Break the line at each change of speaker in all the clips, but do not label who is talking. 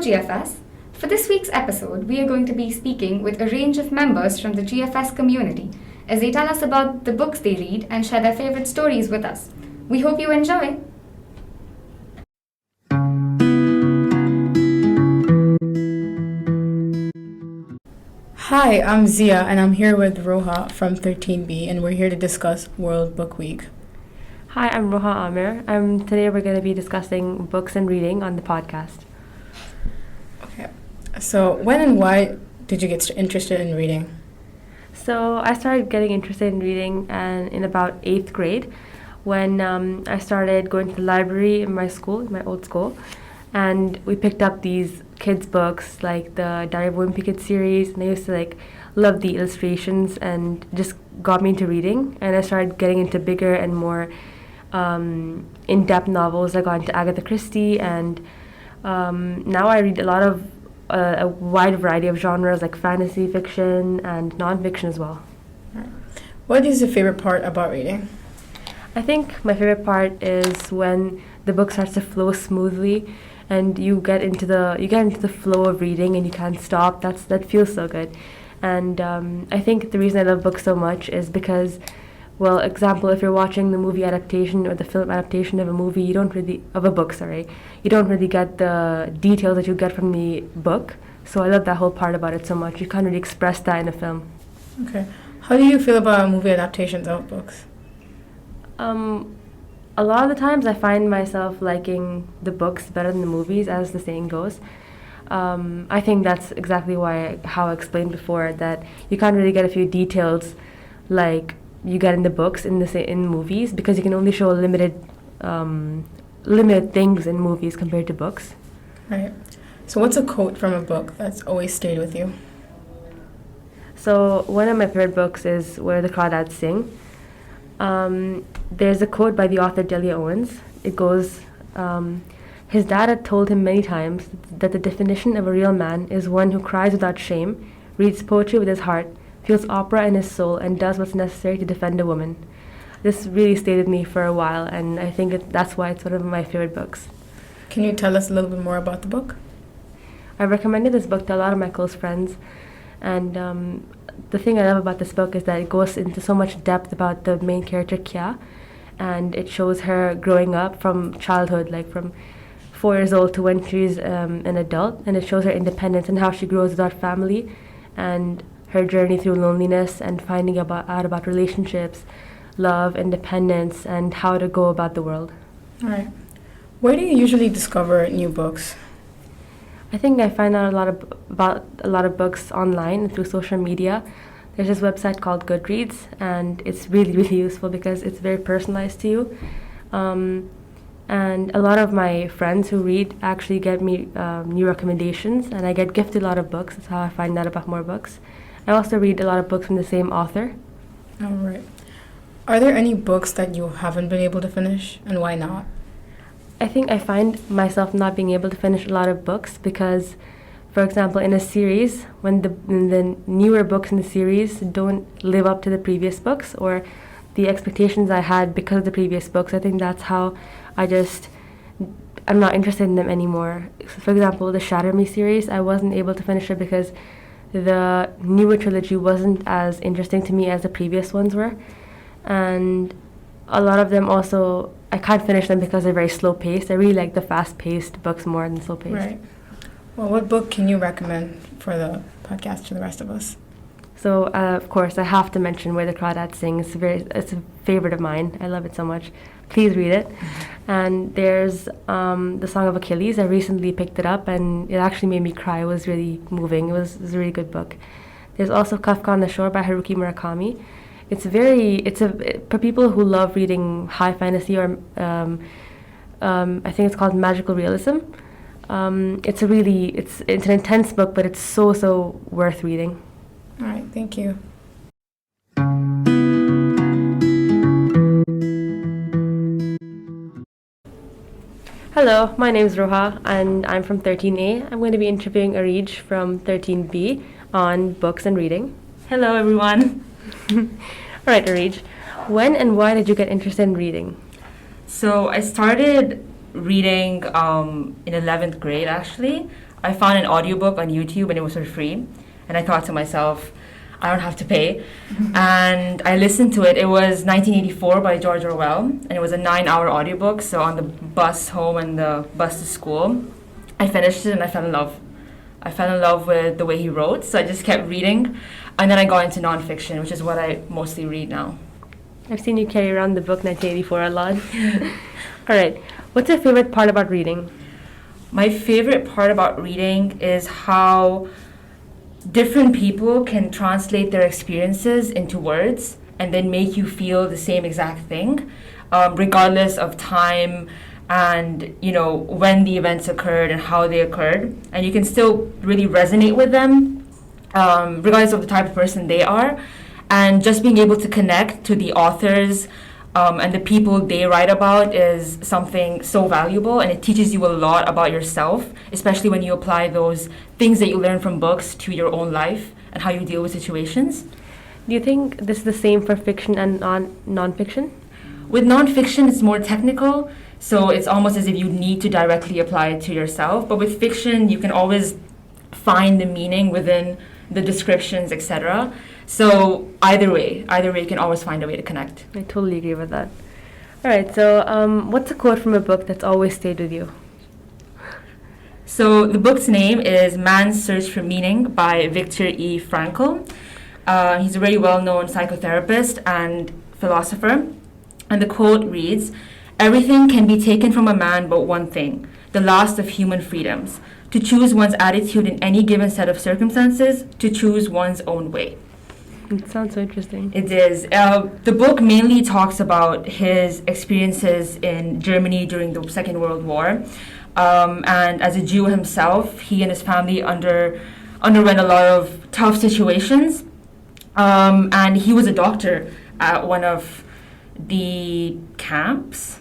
GFS. For this week's episode, we are going to be speaking with a range of members from the GFS community as they tell us about the books they read and share their favorite stories with us. We hope you enjoy.
Hi, I'm Zia, and I'm here with Roha from 13B, and we're here to discuss World Book Week.
Hi, I'm Roha Amir. Today we're going to be discussing books and reading on the podcast.
Okay, so when and why did you get interested in reading?
So I started getting interested in reading in about 8th grade when I started going to the library in my school, my old school, and we picked up these kids' books like the Diary of a Wimpy Kid series, and I used to love the illustrations and just got me into reading, and I started getting into bigger and more in-depth novels. I got into Agatha Christie, and now I read a wide variety of genres like fantasy fiction and non-fiction as well.
What is your favorite part about reading?
I think my favorite part is when the book starts to flow smoothly and you get into the flow of reading and you can't stop. That feels so good. And I think the reason I love books so much is because, well, example, if you're watching the movie adaptation or the film adaptation of a movie, you don't really get the details that you get from the book. So I love that whole part about it so much. You can't really express that in a film.
Okay. How do you feel about movie adaptations of books?
A lot of the times I find myself liking the books better than the movies, as the saying goes. I think that's exactly how I explained before, that you can't really get a few details like you get in the books in movies, because you can only show limited things in movies compared to books.
Right. So what's a quote from a book that's always stayed with you?
So one of my favorite books is Where the Crawdads Sing. There's a quote by the author Delia Owens. It goes, his dad had told him many times that the definition of a real man is one who cries without shame, reads poetry with his heart, feels opera in his soul, and does what's necessary to defend a woman. This really stayed with me for a while, and I think that's why it's one of my favorite books.
Can you tell us a little bit more about the book?
I've recommended this book to a lot of my close friends, and the thing I love about this book is that it goes into so much depth about the main character, Kya, and it shows her growing up from childhood, like from 4 years old to when she's an adult, and it shows her independence and how she grows without family, and her journey through loneliness and finding out about relationships, love, independence, and how to go about the world.
All right. Where do you usually discover new books?
I think I find out about a lot of books online and through social media. There's this website called Goodreads, and it's really, really useful because it's very personalized to you. And a lot of my friends who read actually get me new recommendations, and I get gifted a lot of books. That's how I find out about more books. I also read a lot of books from the same author.
All right. Are there any books that you haven't been able to finish, and why not?
I think I find myself not being able to finish a lot of books because, for example, in a series, when the newer books in the series don't live up to the previous books or the expectations I had because of the previous books, I think that's how I'm not interested in them anymore. For example, the Shatter Me series, I wasn't able to finish it because the newer trilogy wasn't as interesting to me as the previous ones were. And a lot of them also, I can't finish them because they're very slow-paced. I really like the fast-paced books more than slow-paced.
Right. Well, what book can you recommend for the podcast to the rest of us?
So, of course, I have to mention Where the Crawdads Sing. It's a favorite of mine. I love it so much. Please read it. Mm-hmm. And there's The Song of Achilles. I recently picked it up, and it actually made me cry. It was really moving. It was a really good book. There's also Kafka on the Shore by Haruki Murakami. For people who love reading high fantasy or I think it's called magical realism. It's an intense book, but it's so worth reading.
All right, thank you.
Hello, my name is Roha, and I'm from 13A. I'm going to be interviewing Arij from 13B on books and reading.
Hello, everyone.
All right, Arij, when and why did you get interested in reading?
So I started reading in 11th grade, actually. I found an audiobook on YouTube and it was for free. And I thought to myself, I don't have to pay. And I listened to it. It was 1984 by George Orwell. And it was a 9-hour audiobook. So on the bus home and the bus to school, I finished it and I fell in love. I fell in love with the way he wrote. So I just kept reading. And then I got into nonfiction, which is what I mostly read now.
I've seen you carry around the book 1984 a lot. All right. What's your favorite part about reading?
My favorite part about reading is how different people can translate their experiences into words and then make you feel the same exact thing, regardless of time and, you know, when the events occurred and how they occurred. And you can still really resonate with them, regardless of the type of person they are. And just being able to connect to the authors and the people they write about is something so valuable, and it teaches you a lot about yourself, especially when you apply those things that you learn from books to your own life and how you deal with situations.
Do you think this is the same for fiction and non-fiction?
With nonfiction, it's more technical, so it's almost as if you need to directly apply it to yourself. But with fiction, you can always find the meaning within the descriptions, etc. So either way, you can always find a way to connect.
I totally agree with that. All right, so what's a quote from a book that's always stayed with you?
So the book's name is Man's Search for Meaning by Viktor E. Frankl. He's a very well-known psychotherapist and philosopher. And the quote reads, "Everything can be taken from a man but one thing, the last of human freedoms, to choose one's attitude in any given set of circumstances, to choose one's own way."
It sounds so interesting.
It is. The book mainly talks about his experiences in Germany during the Second World War. And as a Jew himself, he and his family underwent a lot of tough situations. And he was a doctor at one of the camps.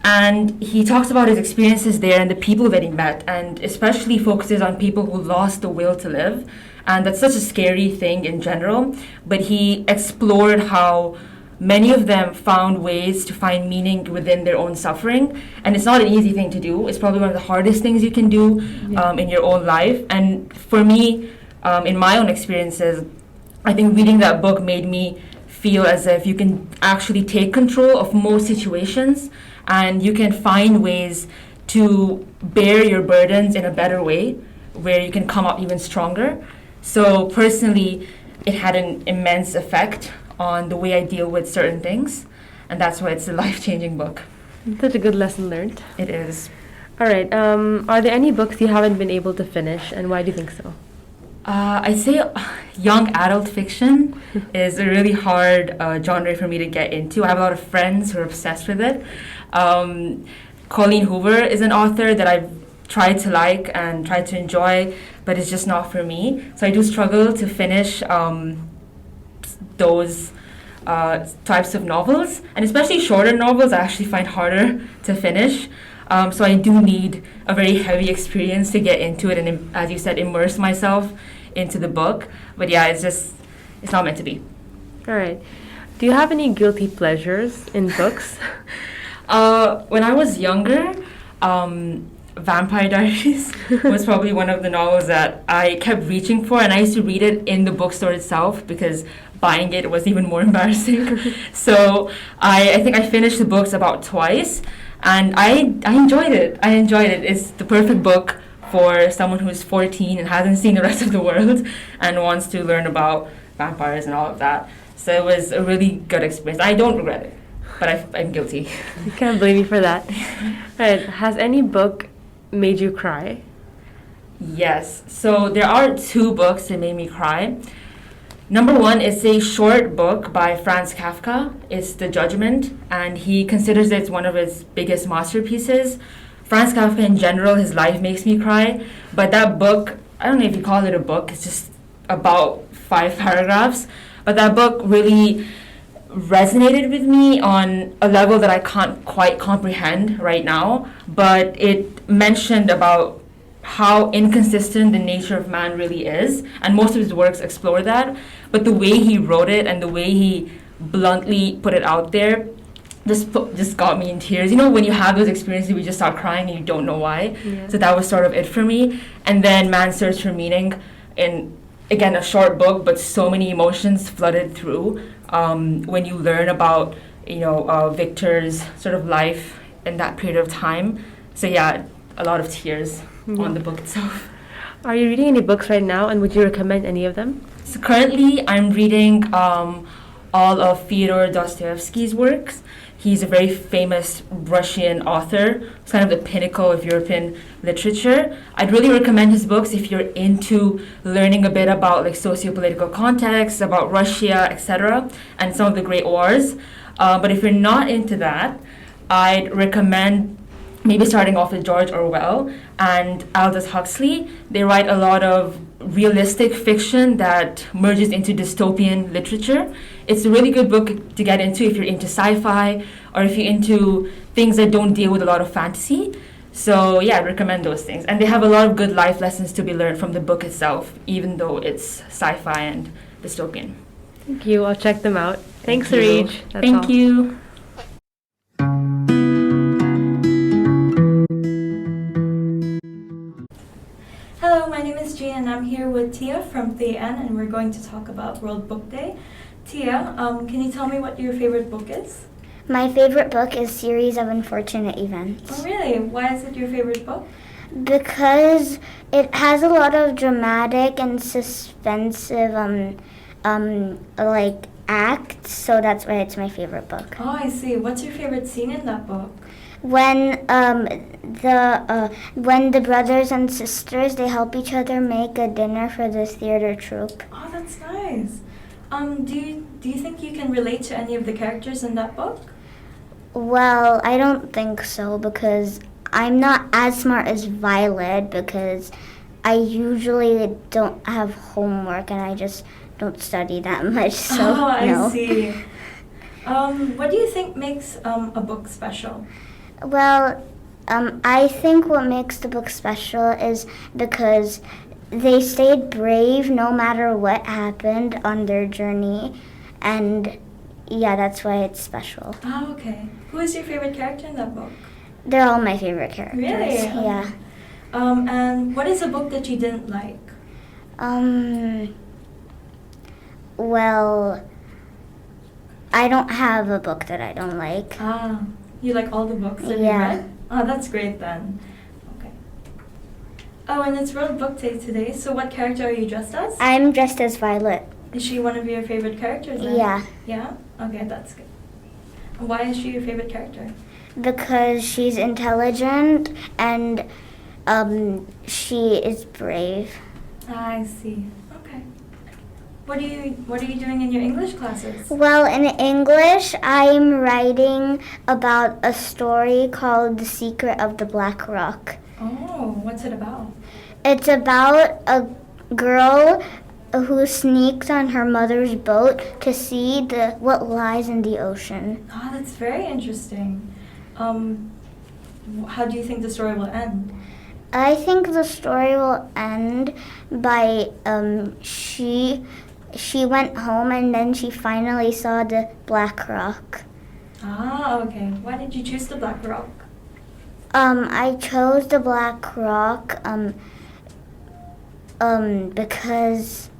And he talks about his experiences there and the people that he met, and especially focuses on people who lost the will to live. And that's such a scary thing in general. But he explored how many of them found ways to find meaning within their own suffering. And it's not an easy thing to do. It's probably one of the hardest things you can do in your own life. And for me, in my own experiences, I think reading that book made me feel as if you can actually take control of most situations, and you can find ways to bear your burdens in a better way, where you can come up even stronger. So personally, it had an immense effect on the way I deal with certain things, and that's why it's a life-changing book.
Such a good lesson learned.
It is.
All right, are there any books you haven't been able to finish, and why do you think so?
I'd say young adult fiction is a really hard genre for me to get into. I have a lot of friends who are obsessed with it. Colleen Hoover is an author that I've tried to like and tried to enjoy, but it's just not for me. So I do struggle to finish those types of novels, and especially shorter novels I actually find harder to finish. So I do need a very heavy experience to get into it and, as you said, immerse myself into the book. But yeah, it's not meant to be.
All right. Do you have any guilty pleasures in books?
When I was younger, Vampire Diaries was probably one of the novels that I kept reaching for, and I used to read it in the bookstore itself because buying it was even more embarrassing. So I think I finished the books about twice, and I enjoyed it. It's the perfect book for someone who's 14 and hasn't seen the rest of the world and wants to learn about vampires and all of that. So it was a really good experience. I don't regret it, but I'm guilty.
I can't blame you for that. All right. Has any book made you cry?
Yes. So there are 2 books that made me cry. Number 1 is a short book by Franz Kafka. It's The Judgment, and he considers it one of his biggest masterpieces. Franz Kafka in general, his life makes me cry, but that book, I don't know if you call it a book, it's just about 5 paragraphs, but that book really resonated with me on a level that I can't quite comprehend right now, but it mentioned about how inconsistent the nature of man really is, and most of his works explore that, but the way he wrote it and the way he bluntly put it out there this book just got me in tears. You know, when you have those experiences, you just start crying and you don't know why.
Yeah.
So that was sort of it for me. And then Man's Search for Meaning, in again a short book, but so many emotions flooded through when you learn about Victor's sort of life in that period of time. So yeah, a lot of tears on the book itself.
Are you reading any books right now, and would you recommend any of them?
So currently, I'm reading all of Fyodor Dostoevsky's works. He's a very famous Russian author. It's kind of the pinnacle of European literature. I'd really recommend his books if you're into learning a bit about like socio-political context, about Russia, etc., and some of the great wars. But if you're not into that, I'd recommend maybe starting off with George Orwell and Aldous Huxley. They write a lot of realistic fiction that merges into dystopian literature. It's a really good book to get into if you're into sci-fi or if you're into things that don't deal with a lot of fantasy. So yeah, I recommend those things. And they have a lot of good life lessons to be learned from the book itself, even though it's sci-fi and dystopian.
Thank you. I'll check them out. Thanks,
you.
Arij.
Thank you.
Hello, my name is Gia and I'm here with Tia from TN and we're going to talk about World Book Day. Tia, can you tell me what your favorite book is?
My favorite book is Series of Unfortunate Events.
Oh really? Why is it your favorite book?
Because it has a lot of dramatic and suspensive like acts, so that's why it's my favorite book.
Oh, I see. What's your favorite scene in that book?
When the brothers and sisters, they help each other make a dinner for the theater troupe.
Oh, that's nice. Do you think you can relate to any of the characters in that book?
Well, I don't think so because I'm not as smart as Violet because I usually don't have homework and I just don't study that much. So
oh, I
no.
see. What do you think makes a book special?
Well, I think what makes the book special is because they stayed brave no matter what happened on their journey, and yeah, that's why it's special.
Oh, okay. Who is your favorite character in that book?
They're all my favorite characters.
Really?
Yeah.
And what is a book that you didn't like?
Well, I don't have a book that I don't like.
Ah, you like all the books that you
Yeah.
read? Oh, that's great then. Okay. Oh, and it's World Book Day today, so what character are you dressed as?
I'm dressed as Violet.
Is she one of your favorite characters then?
Yeah,
Yeah? Okay, that's good. And why is she your favorite character?
because she's intelligent and she is brave.
Ah, I see. Okay. What are you doing in your English classes?
Well, in English, I'm writing about a story called The Secret of the Black Rock.
Oh, what's it about?
It's about a girl who sneaks on her mother's boat to see what lies in the ocean.
Ah, that's very interesting. How do you think the story will end?
I think the story will end by she went home and then she finally saw the Black Rock.
Ah, okay. Why did you choose the Black Rock?
I chose the Black Rock because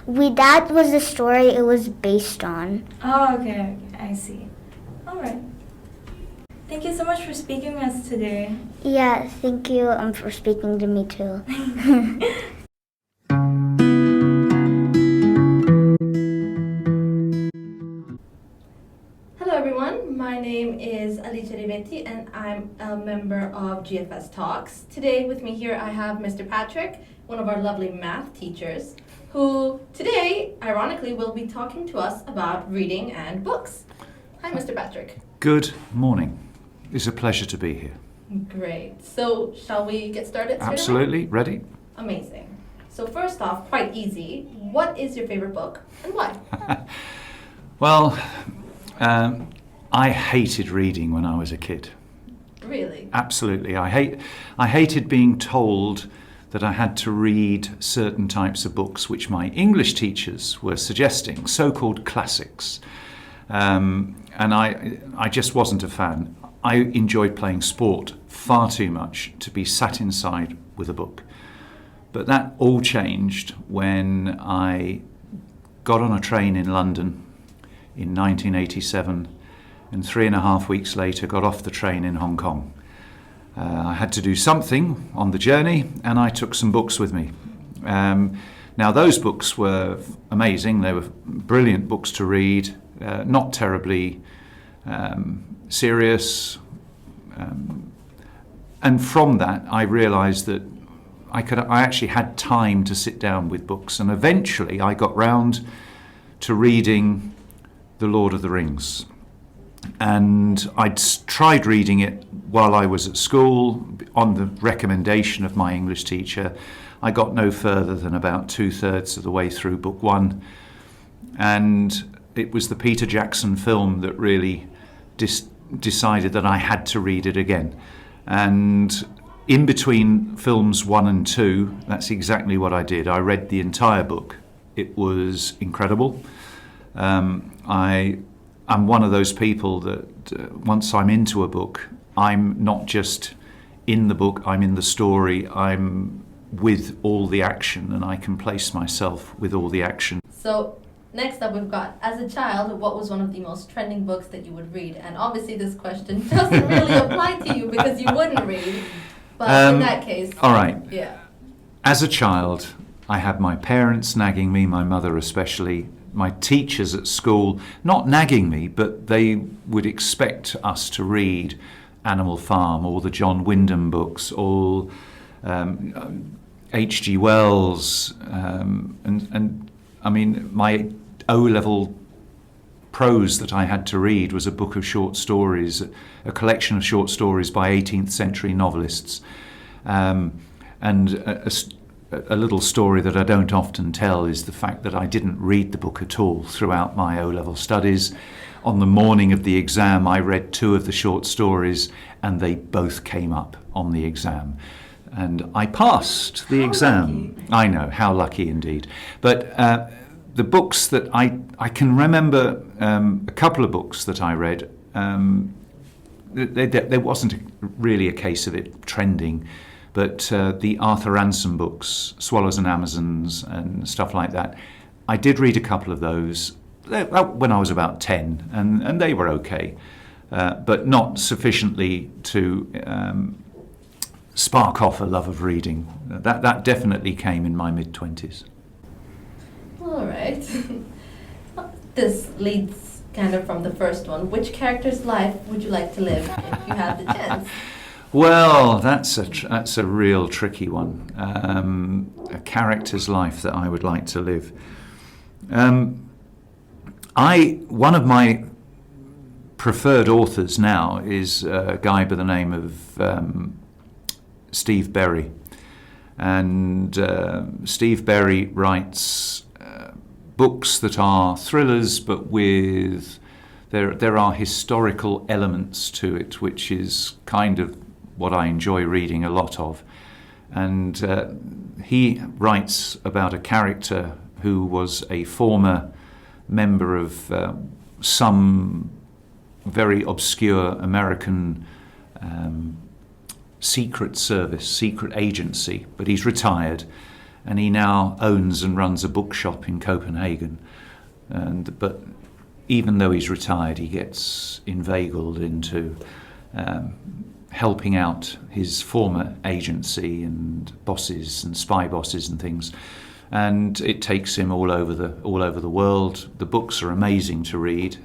that was the story it was based on.
Oh, okay. I see. All right. Thank you so much for speaking with us today.
Yeah, thank you for speaking to me too.
Hello everyone, my name is Alicia Rivetti and I'm a member of GFS Talks. Today with me here I have Mr. Patrick, one of our lovely math teachers, who today, ironically, will be talking to us about reading and books. Hi Mr. Patrick.
Good morning. It's a pleasure to be here.
Great. So shall we get started straight away?
Absolutely. Ready?
Amazing. So first off, quite easy, what is your favorite book and why?
Well, I hated reading when I was a kid.
Really?
Absolutely. I hated being told that I had to read certain types of books which my English teachers were suggesting, so-called classics. And I just wasn't a fan. I enjoyed playing sport far too much to be sat inside with a book. But that all changed when I got on a train in London in 1987, and 3.5 weeks later got off the train in Hong Kong. I had to do something on the journey, and I took some books with me. Now those books were amazing. They were brilliant books to read, not terribly serious. And from that I realised that I actually had time to sit down with books, and eventually I got round to reading The Lord of the Rings. And I'd tried reading it while I was at school on the recommendation of my English teacher. I got no further than about 2/3 of the way through book one, and it was the Peter Jackson film that really decided that I had to read it again. And in between films 1 and 2, that's exactly what I did. I read the entire book. It was incredible. I'm one of those people that once I'm into a book, I'm not just in the book, I'm in the story, I'm with all the action, and I can place myself with all the action.
So next up we've got, as a child, what was one of the most trending books that you would read? And obviously this question doesn't really apply to you because you wouldn't read, but in that case...
All right.
Yeah.
As a child, I had my parents nagging me, my mother especially, my teachers at school, not nagging me, but they would expect us to read Animal Farm, or the John Wyndham books, all H.G. Wells, and I mean, my O-level prose that I had to read was a book of short stories, a collection of short stories by 18th century novelists, and a little story that I don't often tell is the fact that I didn't read the book at all throughout my O-level studies. On the morning of the exam, I read 2 of the short stories, and they both came up on the exam. And I passed the exam.
Lucky.
I know, how lucky indeed. But the books that I can remember, a couple of books that I read, there wasn't really a case of it trending, but the Arthur Ransom books, Swallows and Amazons and stuff like that, I did read a couple of those when I was about 10, and they were okay, but not sufficiently to spark off a love of reading. That definitely came in my mid-20s.
All right. This leads kind of from the first one. Which character's life would you like to live if you had the chance?
Well, that's a real tricky one. A character's life that I would like to live. One of my preferred authors now is a guy by the name of Steve Berry, and Steve Berry writes books that are thrillers, but with there are historical elements to it, which is kind of what I enjoy reading a lot of. And he writes about a character who was a former member of some very obscure American secret service, secret agency, but he's retired, and he now owns and runs a bookshop in Copenhagen. But even though he's retired, he gets inveigled into helping out his former agency and bosses and spy bosses and things, and it takes him all over the world. The books are amazing to read,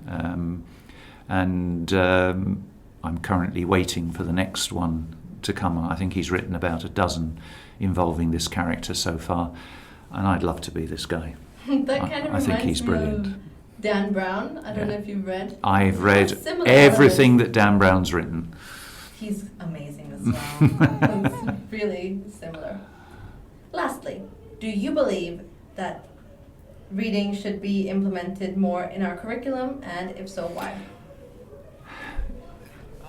and I'm currently waiting for the next one to come. I think he's written about a dozen involving this character so far, and I'd love to be this guy.
That kind of
I think he's
reminds me
brilliant.
of Dan Brown. I don't know if you've read.
I've read
Similar
everything that Dan Brown's written.
He's amazing as well. It's really similar. Lastly, do you believe that reading should be implemented more in our curriculum, and if so, why?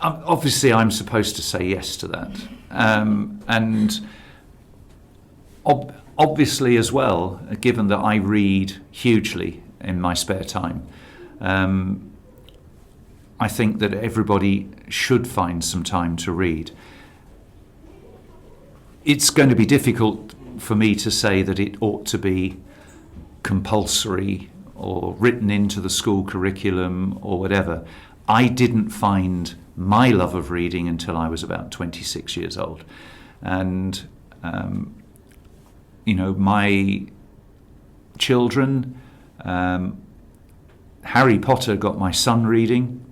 Obviously, I'm supposed to say yes to that. And obviously as well, given that I read hugely in my spare time, I think that everybody should find some time to read. It's going to be difficult for me to say that it ought to be compulsory or written into the school curriculum or whatever. I didn't find my love of reading until I was about 26 years old. And, my children, Harry Potter got my son reading.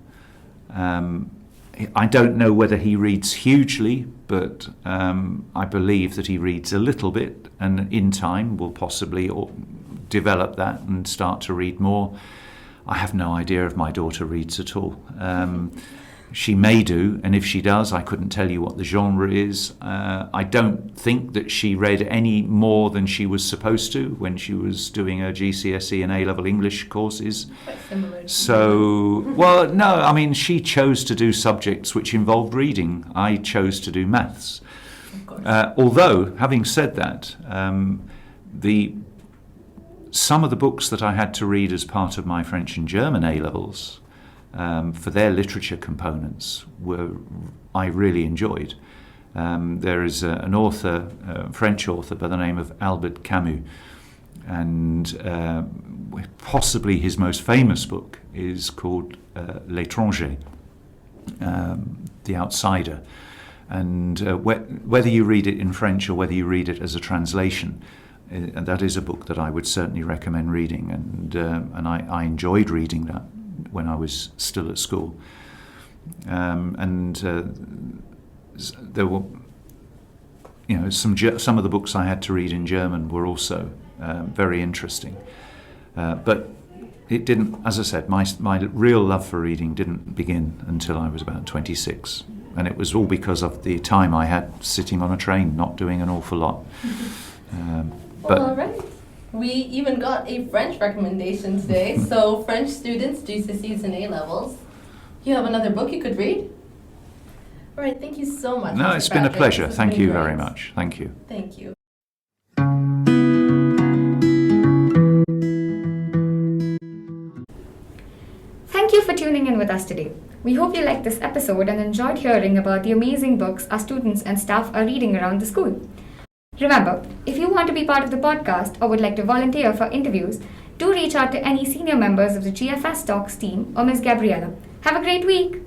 I don't know whether he reads hugely, but I believe that he reads a little bit, and in time will possibly develop that and start to read more. I have no idea if my daughter reads at all. She may do, and if she does, I couldn't tell you what the genre is. I don't think that she read any more than she was supposed to when she was doing her GCSE and A-level English courses.
Quite similar.
So, well, no, I mean, she chose to do subjects which involved reading. I chose to do maths.
Of course.
Although, having said that, some of the books that I had to read as part of my French and German A-levels for their literature components I really enjoyed. There is an author, a French author by the name of Albert Camus, and possibly his most famous book is called L'Étranger, The Outsider. And whether you read it in French or whether you read it as a translation, that is a book that I would certainly recommend reading, and I enjoyed reading that when I was still at school. There were, some of the books I had to read in German were also very interesting. But it didn't, as I said, my real love for reading didn't begin until I was about 26. And it was all because of the time I had sitting on a train, not doing an awful lot.
All right. We even got a French recommendation today. So French students, GCSEs and A-levels, you have another book you could read? All right, thank you so much.
No,
Mr.
it's been a
Patrick.
pleasure.
This has
Thank
been
you
great.
very much. Thank you.
Thank you.
Thank you for tuning in with us today. We hope you liked this episode and enjoyed hearing about the amazing books our students and staff are reading around the school. Remember, if you want to be part of the podcast or would like to volunteer for interviews, do reach out to any senior members of the GFS Talks team or Ms. Gabriella. Have a great week!